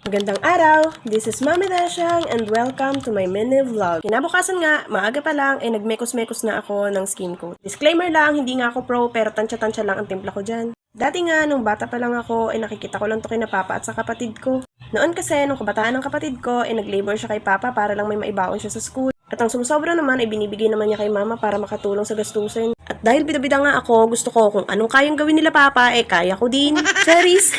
Magandang araw! This is Mami Dashang and welcome to my mini vlog. Kinabukasan nga, maaga pa lang ay nagmekos-mekos na ako ng skin coat. Disclaimer lang, hindi nga ako pro pero tansya-tansya lang ang timpla ko dyan. Dati nga, nung bata pa lang ako, ay nakikita ko lang to kina papa at sa kapatid ko. Noon kasi, nung kabataan ng kapatid ko, ay nag-labor siya kay papa para lang may maibaon siya sa school. At ang sumusobra naman ay binibigay naman niya kay mama para makatulong sa gastusin. At dahil bida-bida nga ako, gusto ko kung anong kayang gawin nila papa, eh kaya ko din. Cherries!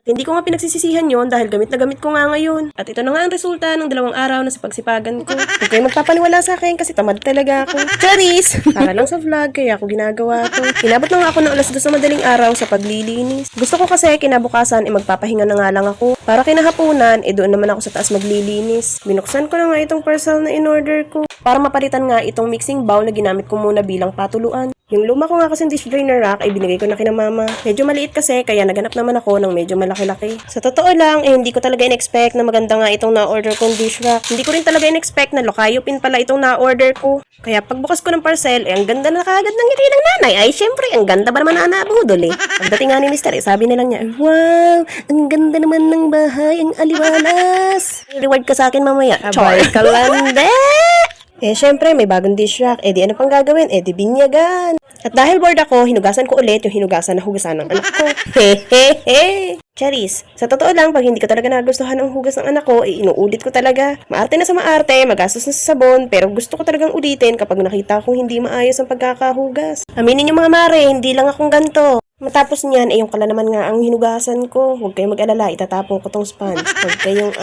Hindi ko nga pinagsisisihan yon dahil gamit na gamit ko nga ngayon. At ito na nga ang resulta ng 2 araw na sa pagsipagan ko. Huwag kayo magpapaniwala sa akin kasi tamad talaga ako. Charis! Para lang sa vlog, kaya ako ginagawa to. Kinabot na nga ako ng 2:00 na madaling araw sa paglilinis. Gusto ko kasi kinabukasan magpapahinga na nga lang ako. Para kinahapunan, doon naman ako sa taas maglilinis. Binuksan ko na nga itong parcel na in-order ko. Para mapalitan nga itong mixing bowl na ginamit ko muna bilang patuluan. Yung luma ko nga kasing dish drainer rack ay binigay ko na kina mama. Medyo maliit kasi kaya naganap naman ako ng medyo malaki-laki. Sa totoo lang, hindi ko talaga in-expect na maganda nga itong na-order kong dish rack. Hindi ko rin talaga in-expect na lokayo pin pala itong na-order ko. Kaya pagbukas ko ng parcel, ang ganda na kagad ng ngiti ng nanay. Ay syempre, ang ganda ba naman na nabudol eh. Pagdating nga ni Mr. sabi nilang niya, wow, ang ganda naman ng bahay, ang aliwalas. Reward ka sa akin mamaya. Char ka lang, syempre, may bagong dish rack. Di ano pang gagawin? Di binyagan. At dahil bored ako, hinugasan ko ulit yung hinugasan na hugasan ng anak ko. Hehehe! Charis, sa totoo lang, pag hindi ko talaga nagustuhan ang hugas ng anak ko, inuulit ko talaga. Maarte na sa maarte, magastos na sa sabon, pero gusto ko talagang ulitin kapag nakita kong hindi maayos ang pagkakahugas. Aminin niyo mga mare, hindi lang akong ganto. Matapos niyan, yung kala naman nga ang hinugasan ko. Huwag kayong mag-alala, itatapon ko tong sponge. Huwag kayong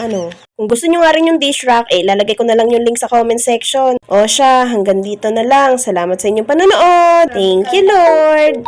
Kung gusto nyo nga rin yung dish rack, lalagay ko na lang yung link sa comment section. O siya, hanggang dito na lang. Salamat sa inyong panonood. Thank you, Lord!